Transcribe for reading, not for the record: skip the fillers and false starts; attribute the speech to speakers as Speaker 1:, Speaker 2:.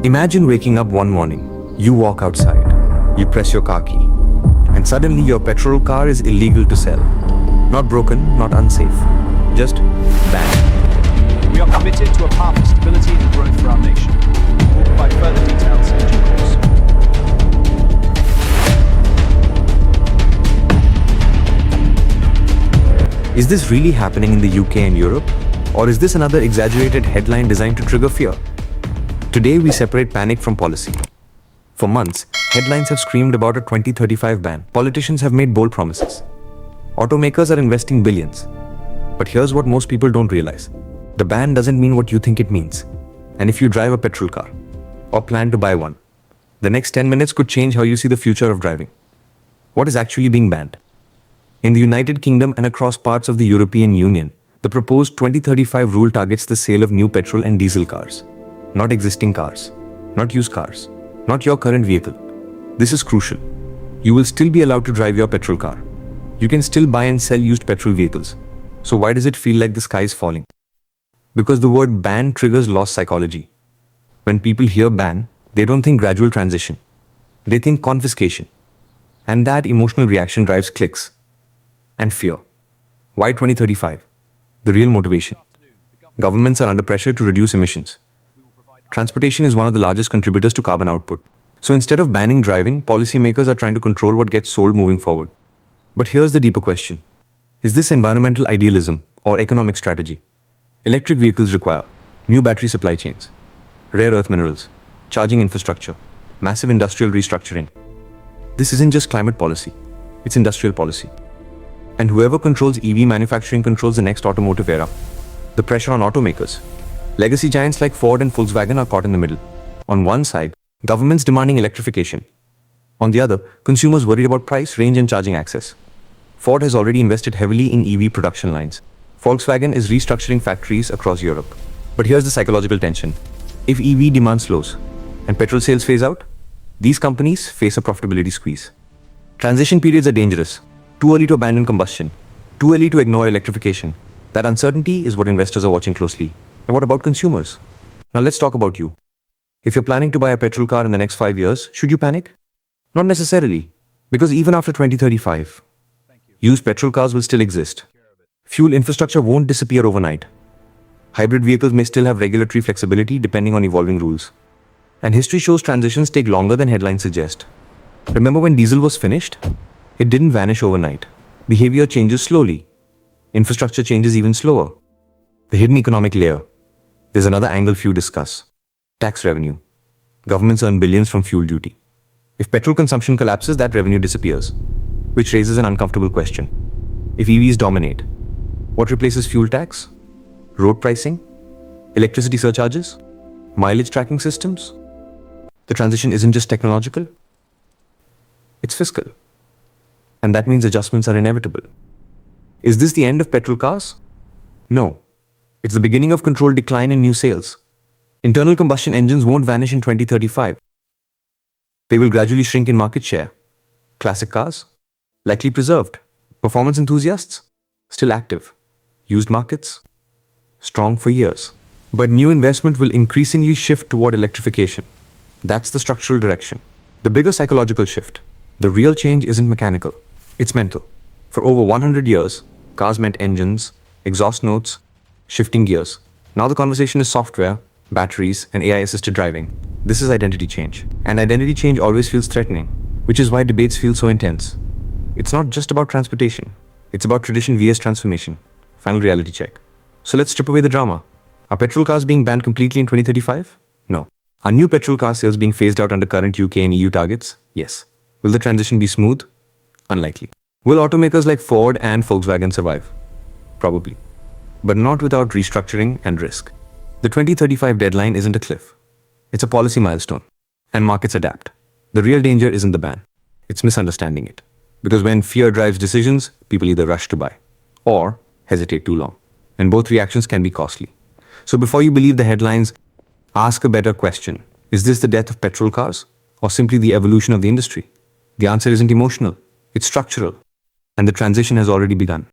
Speaker 1: Imagine waking up one morning, you walk outside, you press your car key, and suddenly your petrol car is illegal to sell. Not broken, not unsafe, just banned.
Speaker 2: We are committed to a path of stability and growth for our nation. We'll provide further details in due course.
Speaker 1: Is this really happening in the UK and Europe? Or is this another exaggerated headline designed to trigger fear? Today we separate panic from policy. For months, headlines have screamed about a 2035 ban. Politicians have made bold promises. Automakers are investing billions. But here's what most people don't realize. The ban doesn't mean what you think it means. And if you drive a petrol car, or plan to buy one, the next 10 minutes could change how you see the future of driving. What is actually being banned? In the United Kingdom and across parts of the European Union, the proposed 2035 rule targets the sale of new petrol and diesel cars. Not existing cars, not used cars, not your current vehicle. This is crucial. You will still be allowed to drive your petrol car. You can still buy and sell used petrol vehicles. So why does it feel like the sky is falling? Because the word ban triggers loss psychology. When people hear ban, they don't think gradual transition. They think confiscation. And that emotional reaction drives clicks and fear. Why 2035? The real motivation. Governments are under pressure to reduce emissions. Transportation is one of the largest contributors to carbon output. So instead of banning driving, policymakers are trying to control what gets sold moving forward. But here's the deeper question. Is this environmental idealism or economic strategy? Electric vehicles require new battery supply chains, rare earth minerals, charging infrastructure, massive industrial restructuring. This isn't just climate policy, it's industrial policy. And whoever controls EV manufacturing controls the next automotive era. The pressure on automakers. Legacy giants like Ford and Volkswagen are caught in the middle. On one side, governments demanding electrification. On the other, consumers worried about price, range and charging access. Ford has already invested heavily in EV production lines. Volkswagen is restructuring factories across Europe. But here's the psychological tension. If EV demand slows and petrol sales phase out, these companies face a profitability squeeze. Transition periods are dangerous. Too early to abandon combustion. Too early to ignore electrification. That uncertainty is what investors are watching closely. And what about consumers? Now let's talk about you. If you're planning to buy a petrol car in the next 5 years, should you panic? Not necessarily, because even after 2035, used petrol cars will still exist. Fuel infrastructure won't disappear overnight. Hybrid vehicles may still have regulatory flexibility depending on evolving rules. And history shows transitions take longer than headlines suggest. Remember when diesel was finished? It didn't vanish overnight. Behavior changes slowly. Infrastructure changes even slower. The hidden economic layer. There's another angle few discuss. Tax revenue. Governments earn billions from fuel duty. If petrol consumption collapses, that revenue disappears, which raises an uncomfortable question. If EVs dominate, what replaces fuel tax? Road pricing? Electricity surcharges? Mileage tracking systems? The transition isn't just technological, it's fiscal. And that means adjustments are inevitable. Is this the end of petrol cars? No. It's the beginning of controlled decline in new sales. Internal combustion engines won't vanish in 2035. They will gradually shrink in market share. Classic cars? Likely preserved. Performance enthusiasts? Still active. Used markets? Strong for years. But new investment will increasingly shift toward electrification. That's the structural direction. The bigger psychological shift. The real change isn't mechanical. It's mental. For over 100 years, cars meant engines, exhaust notes, shifting gears. Now the conversation is software, batteries, and AI-assisted driving. This is identity change. And identity change always feels threatening, which is why debates feel so intense. It's not just about transportation. It's about tradition vs transformation. Final reality check. So let's strip away the drama. Are petrol cars being banned completely in 2035? No. Are new petrol car sales being phased out under current UK and EU targets? Yes. Will the transition be smooth? Unlikely. Will automakers like Ford and Volkswagen survive? Probably. But not without restructuring and risk. The 2035 deadline isn't a cliff. It's a policy milestone. And markets adapt. The real danger isn't the ban. It's misunderstanding it. Because when fear drives decisions, people either rush to buy or hesitate too long. And both reactions can be costly. So before you believe the headlines, ask a better question. Is this the death of petrol cars or simply the evolution of the industry? The answer isn't emotional. It's structural. And the transition has already begun.